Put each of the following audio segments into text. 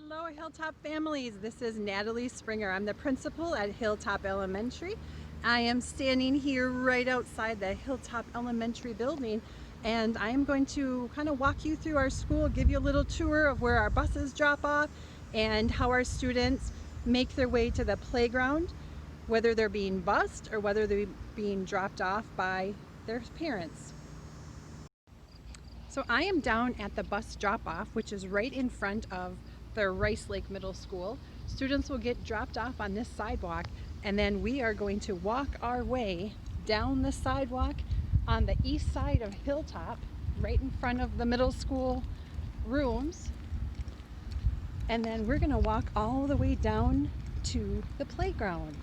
Hello Hilltop families, this is Natalie Springer. I'm the principal at Hilltop Elementary. I am standing here right outside the Hilltop Elementary building, and I am going to kind of walk you through our school, give you a little tour of where our buses drop off and how our students make their way to the playground, whether they're being bused or whether they're being dropped off by their parents. So I am down at the bus drop-off, which is right in front of the Rice Lake Middle School. Students will get dropped off on this sidewalk, and then we are going to walk our way down the sidewalk on the east side of Hilltop, right in front of the middle school rooms. And then we're going to walk all the way down to the playground.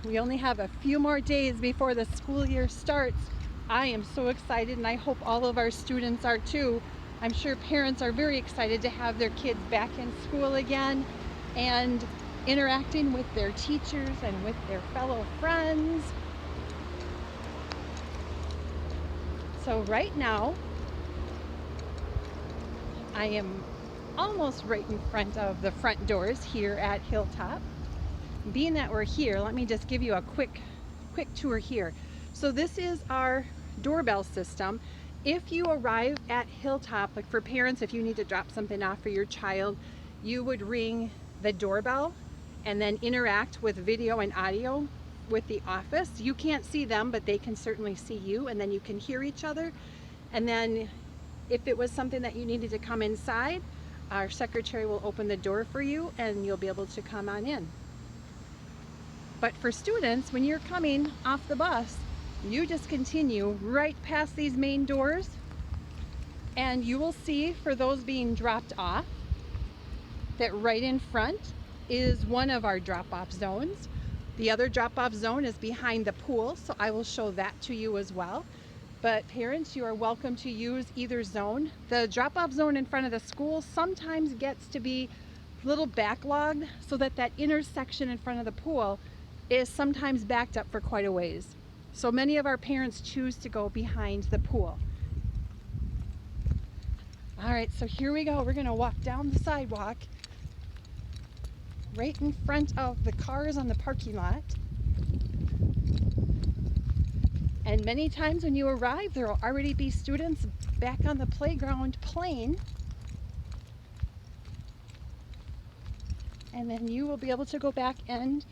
We only have a few more days before the school year starts. I am so excited, and I hope all of our students are too. I'm sure parents are very excited to have their kids back in school again and interacting with their teachers and with their fellow friends. So right now, I am almost right in front of the front doors here at Hilltop. Being that we're here, let me just give you a quick tour here. So this is our doorbell system. If you arrive at Hilltop, like for parents, if you need to drop something off for your child, you would ring the doorbell and then interact with video and audio with the office. You can't see them, but they can certainly see you, and then you can hear each other. And then if it was something that you needed to come inside, our secretary will open the door for you and you'll be able to come on in. But for students, when you're coming off the bus, you just continue right past these main doors, and you will see, for those being dropped off, that right in front is one of our drop-off zones. The other drop-off zone is behind the pool, so I will show that to you as well. But parents, you are welcome to use either zone. The drop-off zone in front of the school sometimes gets to be a little backlogged, so that intersection in front of the pool is sometimes backed up for quite a ways. So many of our parents choose to go behind the pool. All right, so here we go. We're gonna walk down the sidewalk right in front of the cars on the parking lot. And many times when you arrive, there will already be students back on the playground playing. And then you will be able to go back and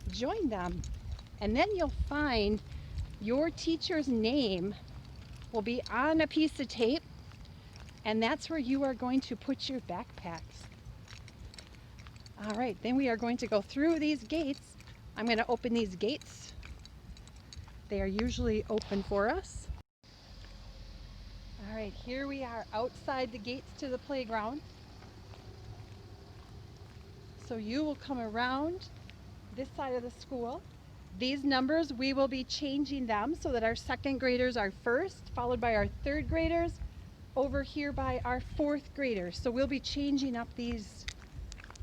join them. And then you'll find your teacher's name will be on a piece of tape, and that's where you are going to put your backpacks. All right, then we are going to go through these gates. I'm going to open these gates. They are usually open for us. All right, here we are outside the gates to the playground. So you will come around this side of the school. These numbers, we will be changing them so that our second graders are first, followed by our third graders, over here by our fourth graders. So we'll be changing up these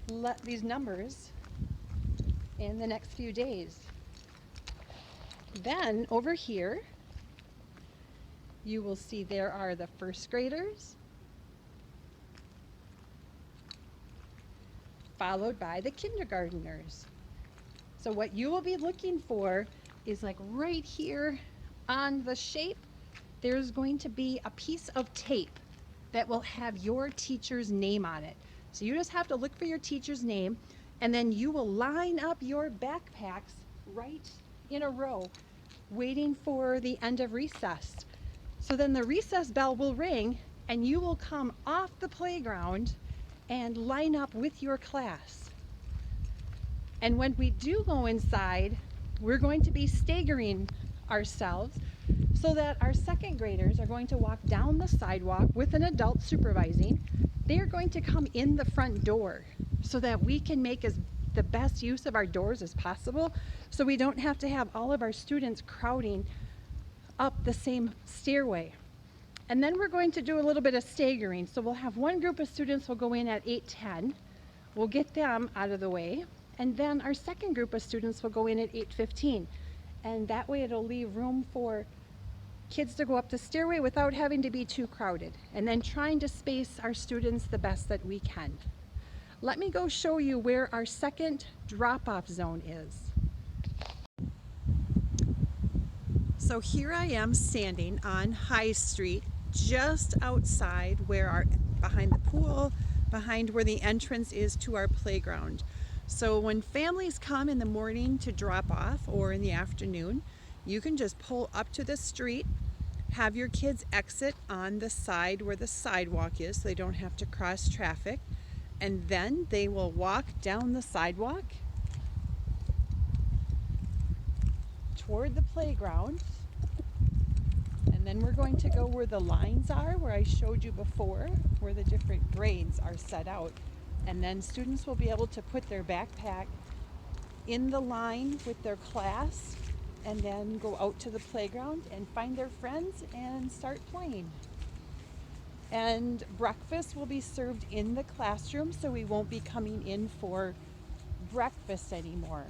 numbers in the next few days. Then over here, you will see there are the first graders, followed by the kindergartners. So what you will be looking for is, like right here on the shape, there's going to be a piece of tape that will have your teacher's name on it. So you just have to look for your teacher's name, and then you will line up your backpacks right in a row, waiting for the end of recess. So then the recess bell will ring, and you will come off the playground and line up with your class. And when we do go inside, we're going to be staggering ourselves so that our second graders are going to walk down the sidewalk with an adult supervising. They are going to come in the front door so that we can make the best use of our doors as possible, so we don't have to have all of our students crowding up the same stairway. And then we're going to do a little bit of staggering. So we'll have one group of students will go in at 8:10. We'll get them out of the way. And then our second group of students will go in at 8:15. And that way it'll leave room for kids to go up the stairway without having to be too crowded, and then trying to space our students the best that we can. Let me go show you where our second drop-off zone is. So here I am standing on High Street, just outside where behind the pool, behind where the entrance is to our playground. So when families come in the morning to drop off or in the afternoon, you can just pull up to the street, have your kids exit on the side where the sidewalk is so they don't have to cross traffic, and then they will walk down the sidewalk toward the playground. And then we're going to go where the lines are, where I showed you before, where the different grades are set out. And then students will be able to put their backpack in the line with their class and then go out to the playground and find their friends and start playing. And breakfast will be served in the classroom, so we won't be coming in for breakfast anymore.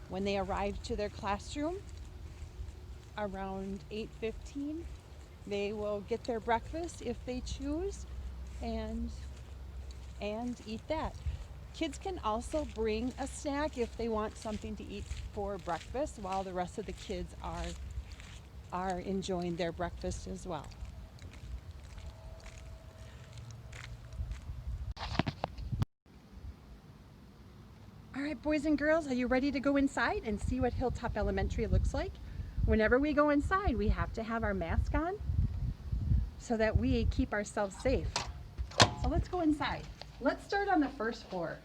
When they arrive to their classroom around 8:15, they will get their breakfast if they choose and eat that. Kids can also bring a snack if they want something to eat for breakfast while the rest of the kids are enjoying their breakfast as well. All right, boys and girls, are you ready to go inside and see what Hilltop Elementary looks like? Whenever we go inside, we have to have our mask on so that we keep ourselves safe. So let's go inside. Let's start on the first floor.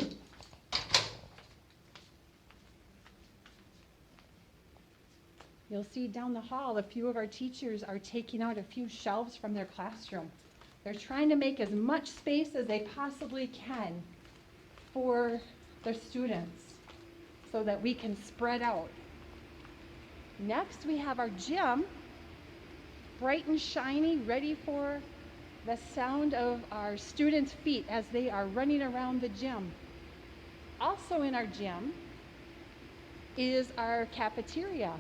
You'll see down the hall, a few of our teachers are taking out a few shelves from their classroom. They're trying to make as much space as they possibly can for their students so that we can spread out. Next, we have our gym, bright and shiny, ready for the sound of our students' feet as they are running around the gym. Also in our gym is our cafeteria.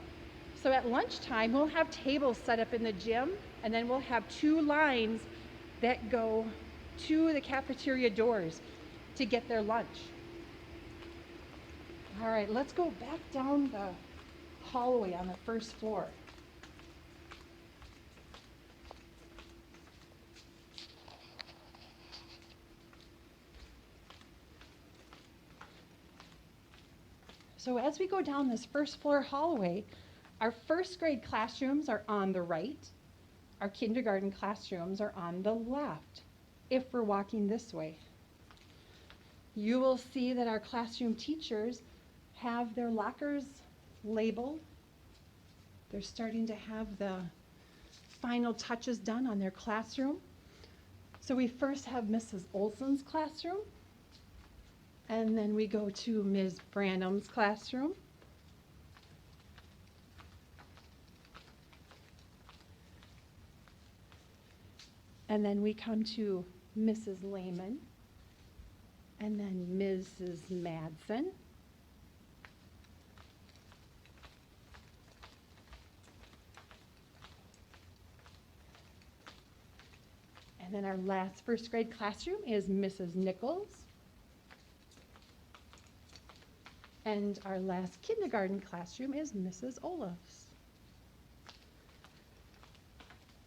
So at lunchtime, we'll have tables set up in the gym, and then we'll have two lines that go to the cafeteria doors to get their lunch. All right, let's go back down the hallway on the first floor. So as we go down this first floor hallway, our first grade classrooms are on the right. Our kindergarten classrooms are on the left, if we're walking this way. You will see that our classroom teachers have their lockers labeled. They're starting to have the final touches done on their classroom. So we first have Mrs. Olson's classroom, and then we go to Ms. Branham's classroom. And then we come to Mrs. Lehman, and then Mrs. Madsen. And then our last first grade classroom is Mrs. Nichols. And our last kindergarten classroom is Mrs. Olaf's.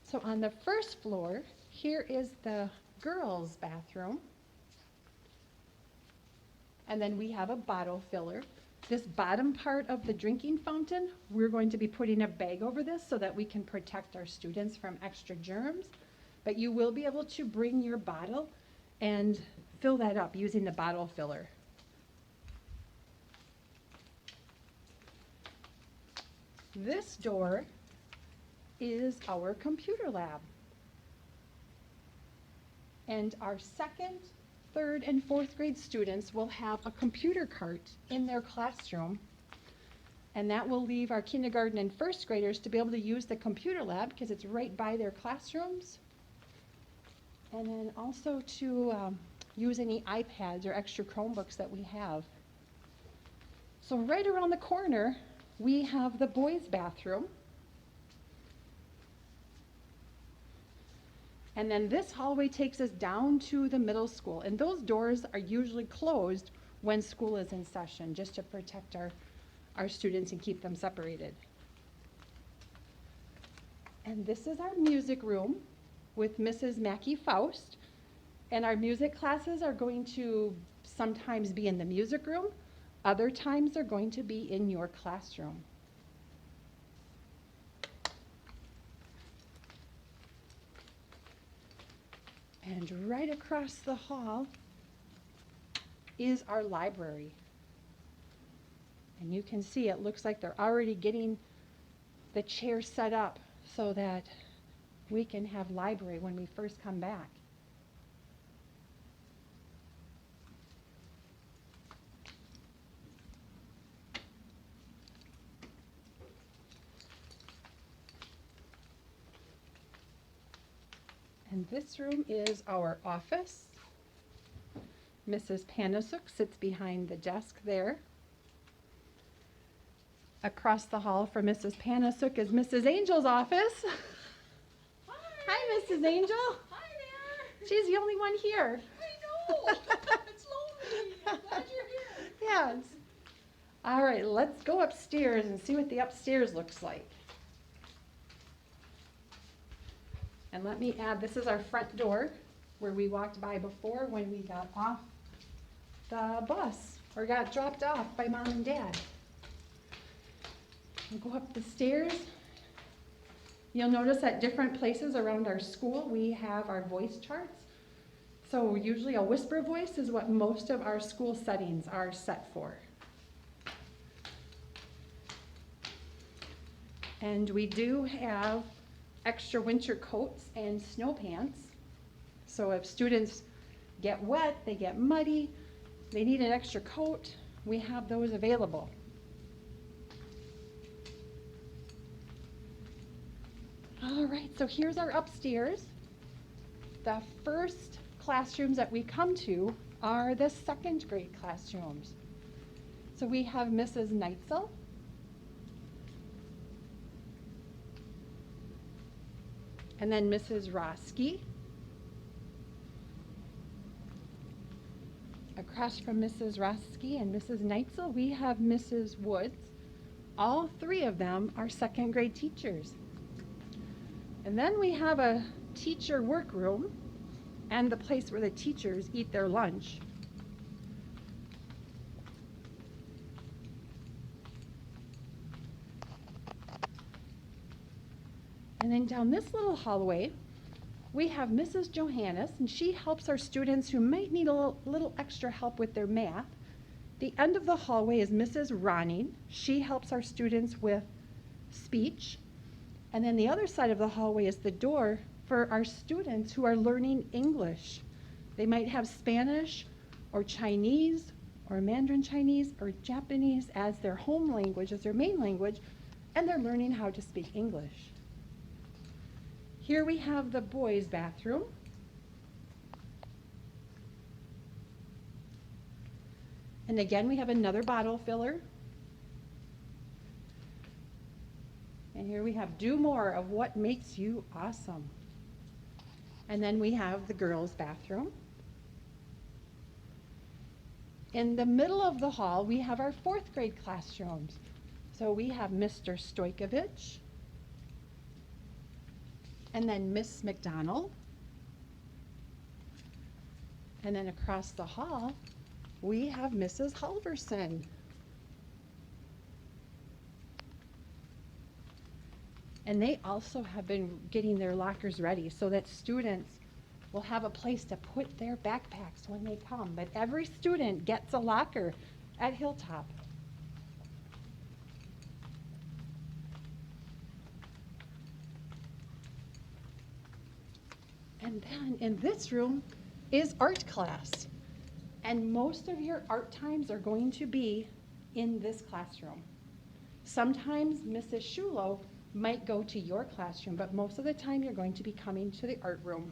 So on the first floor, here is the girls' bathroom. And then we have a bottle filler. This bottom part of the drinking fountain, we're going to be putting a bag over this so that we can protect our students from extra germs. But you will be able to bring your bottle and fill that up using the bottle filler. This door is our computer lab. And our second, third, and fourth grade students will have a computer cart in their classroom. And that will leave our kindergarten and first graders to be able to use the computer lab because it's right by their classrooms. And then also to use any iPads or extra Chromebooks that we have. So right around the corner, we have the boys' bathroom. And then this hallway takes us down to the middle school. And those doors are usually closed when school is in session, just to protect our students and keep them separated. And this is our music room with Mrs. Mackey Faust. And our music classes are going to sometimes be in the music room. Other times they're going to be in your classroom. And right across the hall is our library. And you can see it looks like they're already getting the chairs set up so that we can have library when we first come back. And this room is our office. Mrs. Panasuk sits behind the desk there. Across the hall from Mrs. Panasuk is Mrs. Angel's office. Hi. Hi, Mrs. Angel. Hi there. She's the only one here. I know. It's lonely. I'm glad you're here. Yes. All right, let's go upstairs and see what the upstairs looks like. And let me add, this is our front door where we walked by before when we got off the bus or got dropped off by Mom and Dad. We'll go up the stairs. You'll notice at different places around our school we have our voice charts. So usually a whisper voice is what most of our school settings are set for. And we do have extra winter coats and snow pants. So if students get wet, they get muddy, they need an extra coat, we have those available. All right, so here's our upstairs. The first classrooms that we come to are the second grade classrooms. So we have Mrs. Neitzel. And then Mrs. Roski. Across from Mrs. Roski and Mrs. Neitzel, we have Mrs. Woods. All three of them are second grade teachers. And then we have a teacher workroom and the place where the teachers eat their lunch. And then down this little hallway, we have Mrs. Johannes, and she helps our students who might need a little extra help with their math. The end of the hallway is Mrs. Ronning. She helps our students with speech. And then the other side of the hallway is the door for our students who are learning English. They might have Spanish or Chinese or Mandarin Chinese or Japanese as their home language, as their main language, and they're learning how to speak English. Here we have the boys' bathroom. And again, we have another bottle filler. And here we have do more of what makes you awesome. And then we have the girls' bathroom. In the middle of the hall, we have our fourth grade classrooms. So we have Mr. Stojkovic, and then Miss McDonald. And then across the hall, we have Mrs. Halverson. And they also have been getting their lockers ready so that students will have a place to put their backpacks when they come. But every student gets a locker at Hilltop. And then in this room is art class. And most of your art times are going to be in this classroom. Sometimes Mrs. Shulo might go to your classroom, but most of the time you're going to be coming to the art room.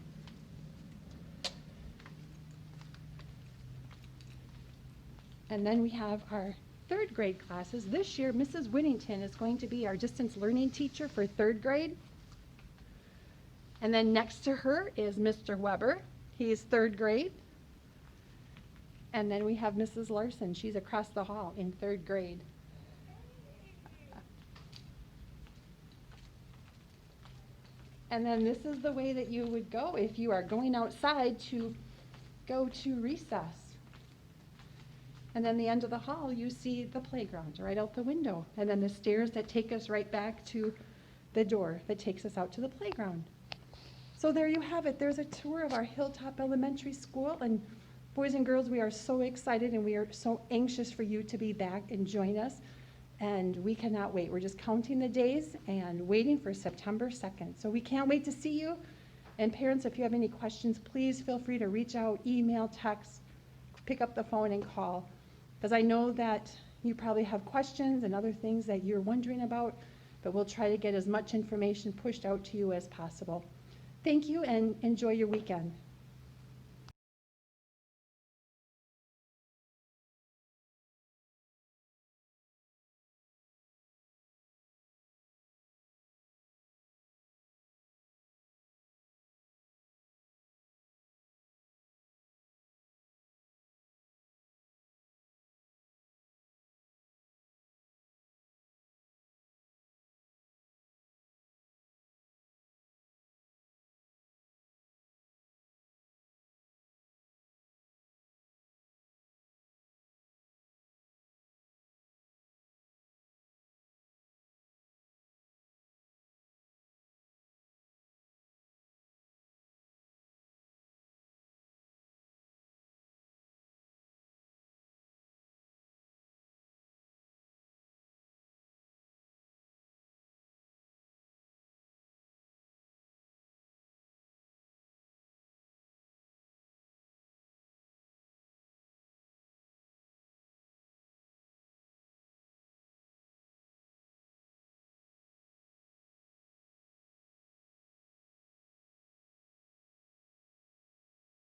And then we have our third grade classes. This year, Mrs. Whittington is going to be our distance learning teacher for third grade. And then next to her is Mr. Weber. He's third grade. And then we have Mrs. Larson. She's across the hall in third grade. And then this is the way that you would go if you are going outside to go to recess. And then the end of the hall, you see the playground right out the window. And then the stairs that take us right back to the door that takes us out to the playground. So there you have it. There's a tour of our Hilltop Elementary School. And boys and girls, we are so excited and we are so anxious for you to be back and join us. And we cannot wait. We're just counting the days and waiting for September 2nd. So we can't wait to see you. And parents, if you have any questions, please feel free to reach out, email, text, pick up the phone and call. Because I know that you probably have questions and other things that you're wondering about, but we'll try to get as much information pushed out to you as possible. Thank you and enjoy your weekend.